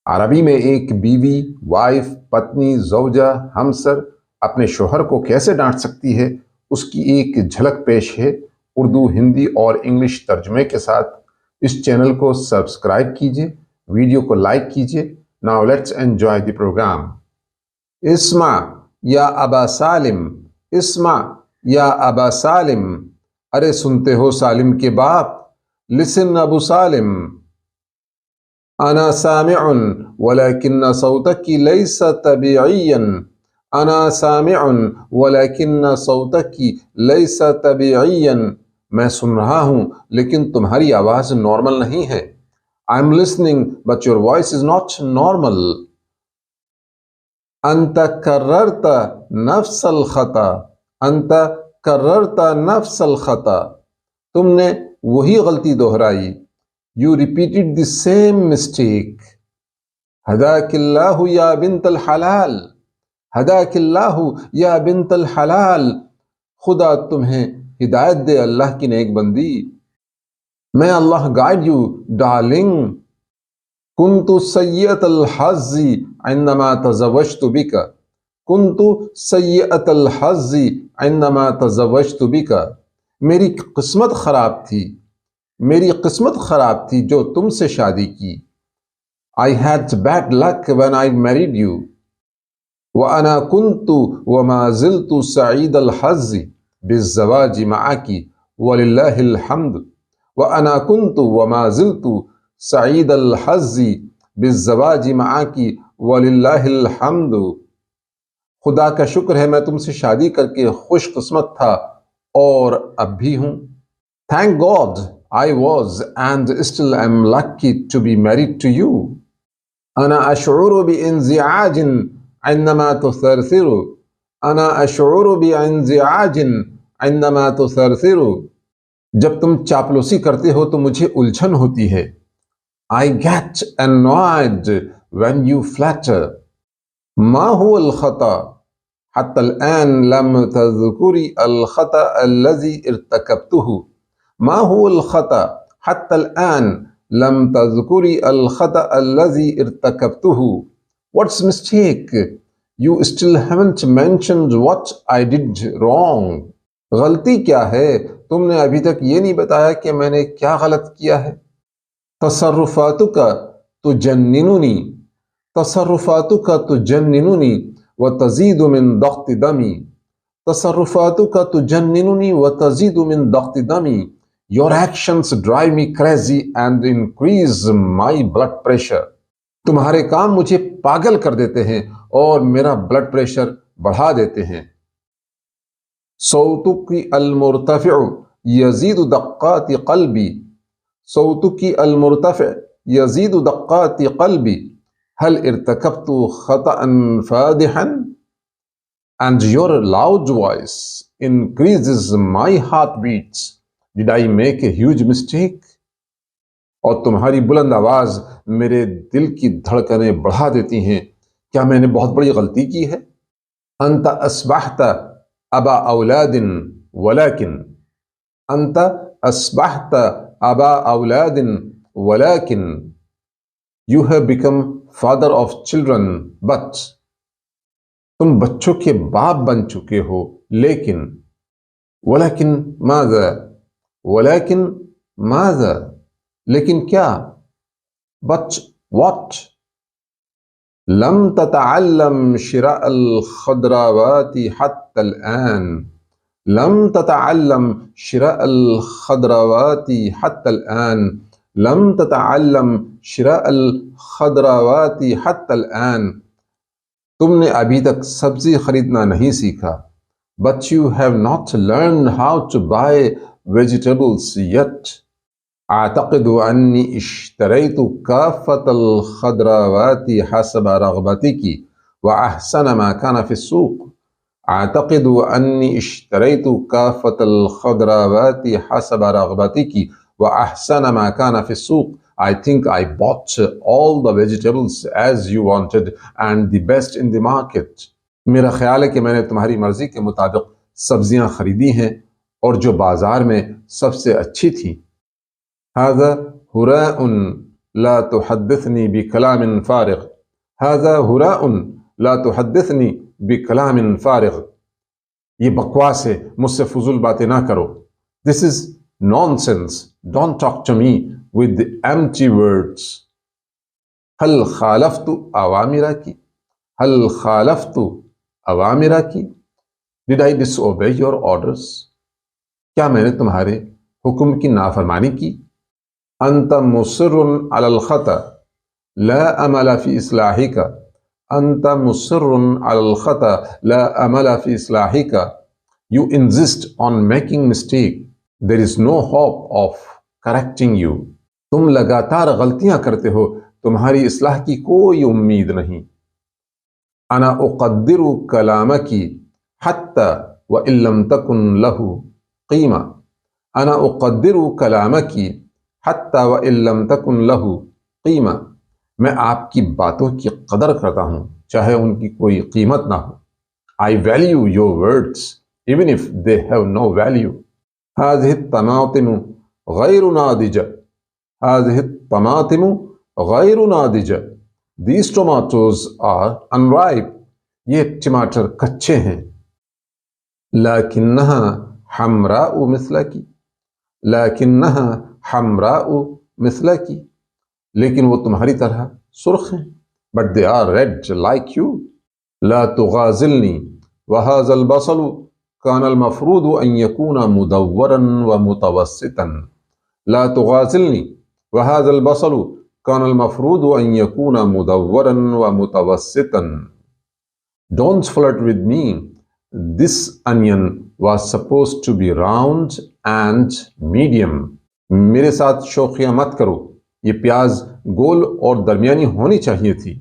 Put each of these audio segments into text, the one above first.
عربی میں ایک بیوی، وائف، پتنی، زوجہ، ہمسر اپنے شوہر کو کیسے ڈانٹ سکتی ہے، اس کی ایک جھلک پیش ہے اردو، ہندی اور انگلش ترجمے کے ساتھ۔ اس چینل کو سبسکرائب کیجئے، ویڈیو کو لائک کیجئے۔ Now let's enjoy the program۔ اسمع یا ابا سالم، اسمع یا ابا سالم، ارے سنتے ہو سالم کے باپ، لسن ابو سالم۔ انا سامع ولكن صوتك ليس طبيعيا، انا سامع ولكن صوتك ليس طبيعيا، میں سن رہا ہوں لیکن تمہاری آواز نارمل نہیں ہے۔ I'm listening but your voice is not normal۔ انت کررت نفس الخطا، انت کررت نفس الخطا، تم نے وہی غلطی دہرائی۔ You repeated the same mistake۔ ہداک اللہ یا بنت الحلال، ہداک اللہ یا بنت الحلال، خدا تمہیں ہدایت دے اللہ کی نیک بندی۔ May Allah guide you darling۔ كنت سيئة الحظ عندما تزوجت بك، كنت سيئة الحظ عندما تزوجت بك، میری قسمت خراب تھی، میری قسمت خراب تھی جو تم سے شادی کی۔ I had bad luck when I married you۔ وأنا كنت وما زلت سعيد الحظ بالزواج معك ولله الحمد، وأنا كنت وما زلت سعید الحظ بالزواج معك وللہ الحمد، خدا کا شکر ہے میں تم سے شادی کر کے خوش قسمت تھا اور اب بھی ہوں۔ Thank God I was and still am lucky to be married to you۔ أنا أشعر بانزعاج عندما تثرثر، أنا أشعر بانزعاج عندما تثرثر، جب تم چاپلوسی کرتے ہو تو مجھے الجھن ہوتی ہے۔ I get annoyed when you flatter۔ ما هو الخطأ؟ حتى الآن لم تذكري الخطأ الذي ارتكبته۔ ما هو الخطأ؟ حتى الآن لم تذكري الخطأ الذي ارتكبته۔ What's mistake? You still haven't mentioned what I did wrong۔ غلطی کیا ہے؟ تم نے ابھی تک یہ نہیں بتایا کہ میں نے کیا غلط کیا ہے۔ تصرفاتك تجننني، تصرفاتك تجننني وتزيد من ضغط دمي، تصرفاتك تجننني وتزيد من ضغط دمي، your actions drive me crazy and increase my blood pressure۔ تمہارے کام مجھے پاگل کر دیتے ہیں اور میرا بلڈ پریشر بڑھا دیتے ہیں۔ صوتك المرتفع يزيد دقات قلبي، صوتك المرتفع يزيد دقات قلبي، هل ارتكبت خطأ فادحا؟ And your loud voice increases my heartbeats، did I make a huge mistake؟ اور تمہاری بلند آواز میرے دل کی دھڑکنیں بڑھا دیتی ہیں، کیا میں نے بہت بڑی غلطی کی ہے؟ انت اصبحت ابا اولاد ولكن، انت اصبحت ابا اولاد ولكن، you have become father of children but، تم بچوں کے باپ بن چکے ہو لیکن، ولكن ماذا؟ ولكن ماذا؟ لیکن کیا؟ but what؟ لم تتعلم شراء الخضروات حتى الآن، لم تتعلم شراء الخضروات حتى الآن، لم تتعلم شراء الخضروات حتى الآن، تم نے ابھی تک سبزی خریدنا نہیں سیکھا۔ but you have not learned how to buy vegetables yet۔ أعتقد أني اشتريت كافة الخضروات حسب رغبتك وأحسن ما كان في السوق، أعتقد أني اشتريت كافة الخضروات حسب رغبتك وأحسن ما كان في السوق، I think I bought all the vegetables as you wanted and the best in the market۔ میرا خیال ہے کہ میں نے تمہاری مرضی کے مطابق سبزیاں خریدی ہیں اور جو بازار میں سب سے اچھی تھی۔ هذا هراء لا تحدثني بكلام فارغ. هذا هراء لا تحدثني بكلام فارغ. یہ بکواس ہے، مجھ سے فضول باتیں نہ کرو. This is nonsense. Don't talk to me with empty words. هل خالفت أوامرك؟ هل خالفت أوامرك؟ Did I disobey your orders? کیا میں نے تمہارے حکم کی نافرمانی کی؟ أنت مصر على الخطأ لا أمل في إصلاحك. أنت مصر على الخطأ لا أمل في إصلاحك. You insist on making mistake. There is no hope of correcting you. تم لگاتار غلطیاں کرتے ہو، تمہاری اصلاح کی کوئی امید نہیں. أنا أقدر كلامك حتى وإن لم تكن له قيمة. أنا أقدر كلامك حتى وإن لم تكن له قيمة. میں آپ کی باتوں کی قدر کرتا ہوں چاہے ان کی کوئی قیمت نہ ہو. I value your words even if they have no value. هذه الطماطم غير ناضجة. هذه الطماطم غير ناضجة. These tomatoes are unripe. یہ ٹماٹر کچے ہیں. لكنها حمراء مثلك. لكنها حمراء مثلك. لیکن وہ تمہاری طرح سرخ ہیں. But they are red like you. لا تغازلني وهذا البصل كان المفروض أن يكون مدورا ومتوسطا. لا تغازلني وهذا البصل كان المفروض أن يكون مدورا ومتوسطا. Don't flirt with me. This onion was supposed to be round and medium. میرے ساتھ شوخیاں مت کرو، یہ پیاز گول اور درمیانی ہونی چاہیے تھی.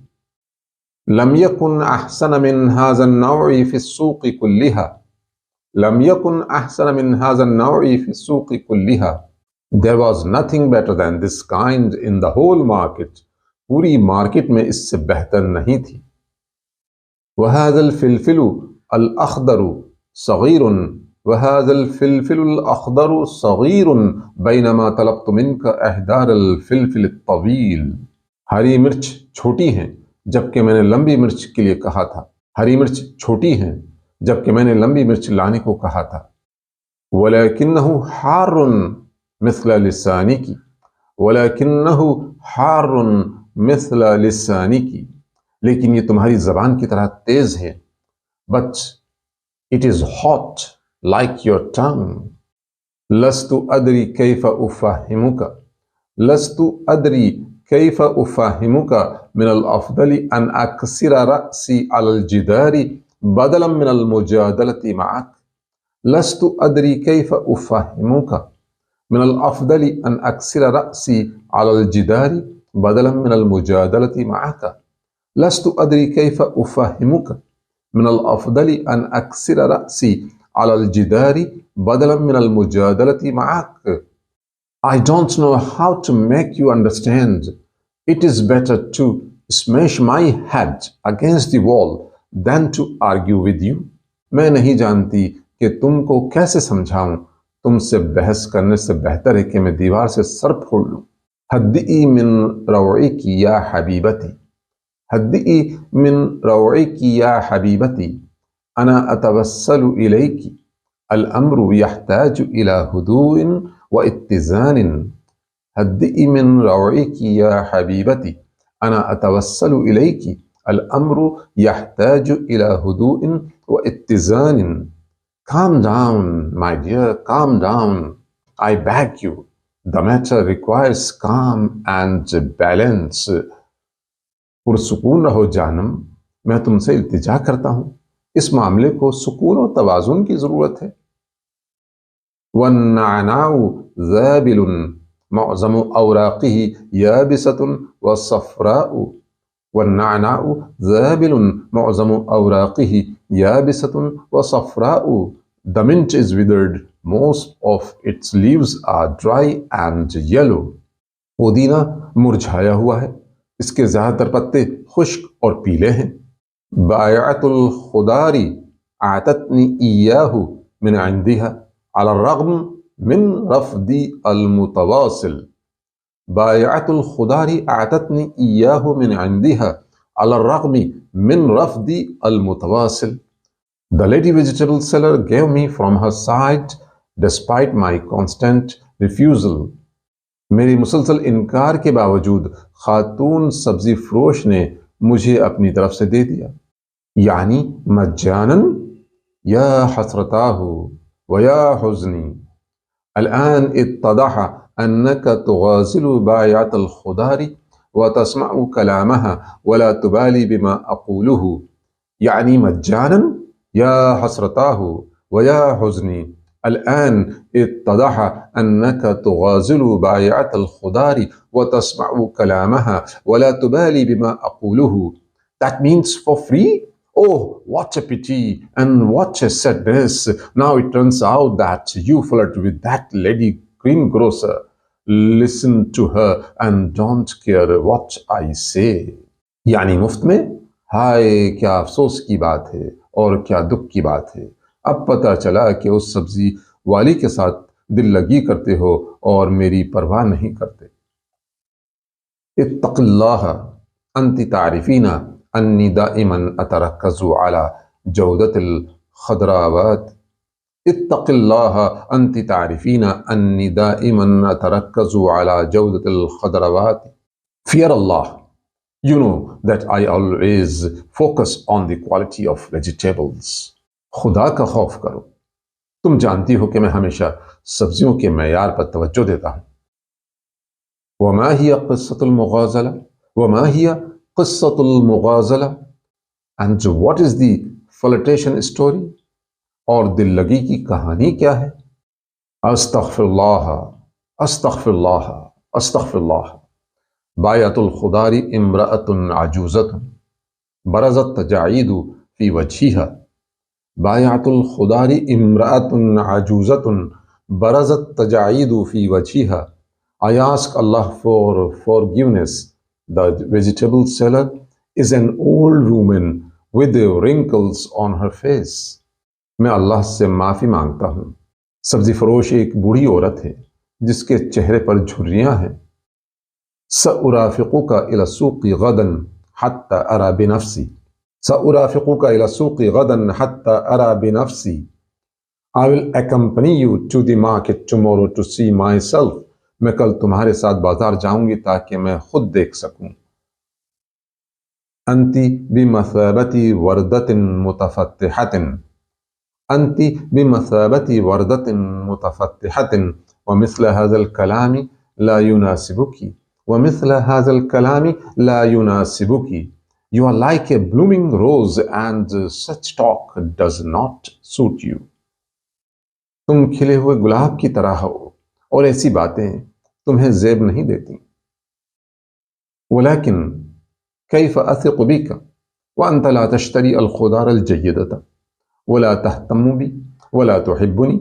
لم يكن أحسن من هذا النوع في السوق كلها. لم يكن أحسن من هذا النوع في السوق كلها. There was nothing better than this kind in the whole market. پوری مارکیٹ میں اس سے بہتر نہیں تھی. وهذا الفلفل الأخضر صغير. وهذا الفلفل الأخضر صغير بينما طلبت منك إحضار الفلفل الطويل. ہری مرچ چھوٹی ہیں جبکہ میں نے لمبی مرچ کے لیے کہا تھا. ہری مرچ چھوٹی ہیں جبکہ میں نے لمبی مرچ لانے کو کہا تھا. وَلَكِنَّهُ حَارٌ مِثْلَ لِسَانِكِ. وَلَكِنَّهُ حَارٌ مِثْلَ لِسَانِكِ. لیکن یہ تمہاری زبان کی طرح تیز ہے. But it is hot like your tongue. لست أدري كيف أفهمك. لست أدري كيف أفهمك. من الأفضل أن أكسر رأسي على الجدار بدلا من المجادلة معك. لست أدري كيف أفهمك. من الأفضل أن أكسر رأسي على الجدار بدلا من المجادلة معك. لست أدري كيف أفهمك. من الأفضل أن أكسر رأسي على الجدار بدلا من المجادلة معك. I don't know how to make you understand. It is better to smash my head against the wall than to argue with you. میں نہیں جانتی کہ تم کو کیسے سمجھاؤں. تم سے بحث کرنے سے بہتر ہے کہ میں دیوار سے سر پھوڑ لوں. هدئي من روعك يا حبيبتي. هدئي من روعك يا حبيبتي. أنا أتوسل إليك. الأمر يحتاج إلى هدوء واتزان. هدئي من روعك يا حبيبتي. أنا أتوسل إليك. الأمر يحتاج إلى هدوء واتزان. Calm down, my dear, calm down. I beg you. The matter requires calm and balance. پرسکون رہو جانم، میں تم سے التجا کرتا ہوں، اس معاملے کو سکون و توازن کی ضرورت ہے. والنعناع ذابل معظم اوراقه يابسة وصفراء. والنعناع ذابل معظم اوراقه يابسة وصفراء. The mint is withered, most of its leaves are dry and yellow. پودینہ مرجھایا ہوا ہے، اس کے زیادہ تر پتے خشک اور پیلے ہیں. بائعة الخضار اعطتني إياه من عندها على الرغم من رفضي المتواصل. بايعة الخضار أعطتني إياه من عندها على الرغم من رفض المتواصل. The lady vegetable seller gave me from her side despite my constant refusal. میری مسلسل انکار کے باوجود خاتون سبزی فروش نے مجھے اپنی طرف سے دے دیا. یعنی مجانا یا حسرتاہ ویا حزنی. الآن اتضح أنك تغازل بايعة الخضار وتسمع كلامها ولا تبالي بما أقوله. يعني مجانا يا حسرتاه ويا حزني. الآن اتضح أنك تغازل بايعة الخضار وتسمع كلامها ولا تبالي بما أقوله. That means for free? Oh, what a pity and what a sadness. Now it turns out that you flirt with that lady greengrocer. Listen to her and don't care what I say. یعنی مفت میں؟ ہائے کیا افسوس کی بات ہے اور کیا دکھ کی بات ہے. اب پتہ چلا کہ اس سبزی والی کے ساتھ دل لگی کرتے ہو اور میری پرواہ نہیں کرتے. اتق اللہ انت تعرفین انی دائما اترکز علی جودت الخضراوات. اتق اللہ انت تعرفین انی دائما اترکز علی جودت الخضراوات. Fear Allah. You know that I always focus on the quality of vegetables. خدا کا خوف کرو. تم جانتی ہو کہ میں ہمیشہ سبزیوں کے معیار پر توجہ دیتا ہوں. وما هي قصة المغازلة؟ وما هي قصة المغازلة؟ And what is the flirtation story؟ اور دل لگی کی کہانی کیا ہے؟ استغفر اللہ استغفر اللہ استغفر اللہ. بايعة الخضار امرأة عجوزة برزت تجاعيد في وجهها. بايعة الخضار امرأة عجوزة برزت تجاعيد في وجهها. I ask Allah for forgiveness. The vegetable seller is an old woman with wrinkles on her face. میں اللہ سے معافی مانگتا ہوں. سبزی فروش ایک بوڑھی عورت ہے جس کے چہرے پر جھریاں ہیں. سأرافقك إلى السوق غدا حتى أرى بنفسي. سأرافقك إلى السوق غدا حتى أرى بنفسي. I will accompany you to the market tomorrow to see myself. میں کل تمہارے ساتھ بازار جاؤں گی تاکہ میں خود دیکھ سکوں. انت بمثابة وردة متفتحة. انت بمثابة وردة متفتحة ومثل هذا الكلام لا يناسبك. ومثل هذا الكلام لا يناسبك. You are like a blooming rose and such talk does not suit you. تم کھلے ہوئے گلاب کی طرح ہو اور ایسی باتیں تمہیں زیب نہیں دیتی. ولكن كيف أثق بك وأنت لا تشتري الخضار الجيدة ولا تهتم بي ولا تحبني.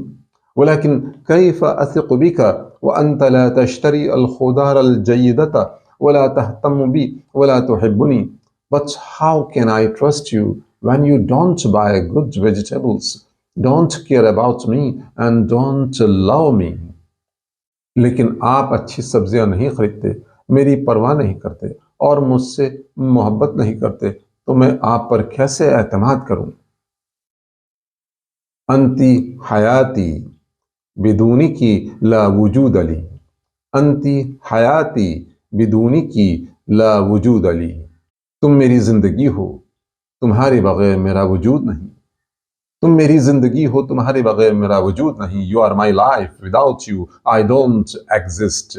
ولكن كيف أثق بك وأنت لا تشتري الخضار الجيدة ولا تهتم بي ولا تحبني. But how can I trust you when you don't buy good vegetables, don't care about me and don't love me? لیکن آپ اچھی سبزیاں نہیں خریدتے، میری پرواہ نہیں کرتے اور مجھ سے محبت نہیں کرتے تو میں آپ پر کیسے اعتماد کروں؟ انتی حیاتی بدونی کی لا وجود لی. انتی حیاتی بدونی کی لا وجود لی. تم میری زندگی ہو، تمہارے بغیر میرا وجود نہیں. تم میری زندگی ہو، تمہارے بغیر میرا وجود نہیں. You are my life. Without you, I don't exist.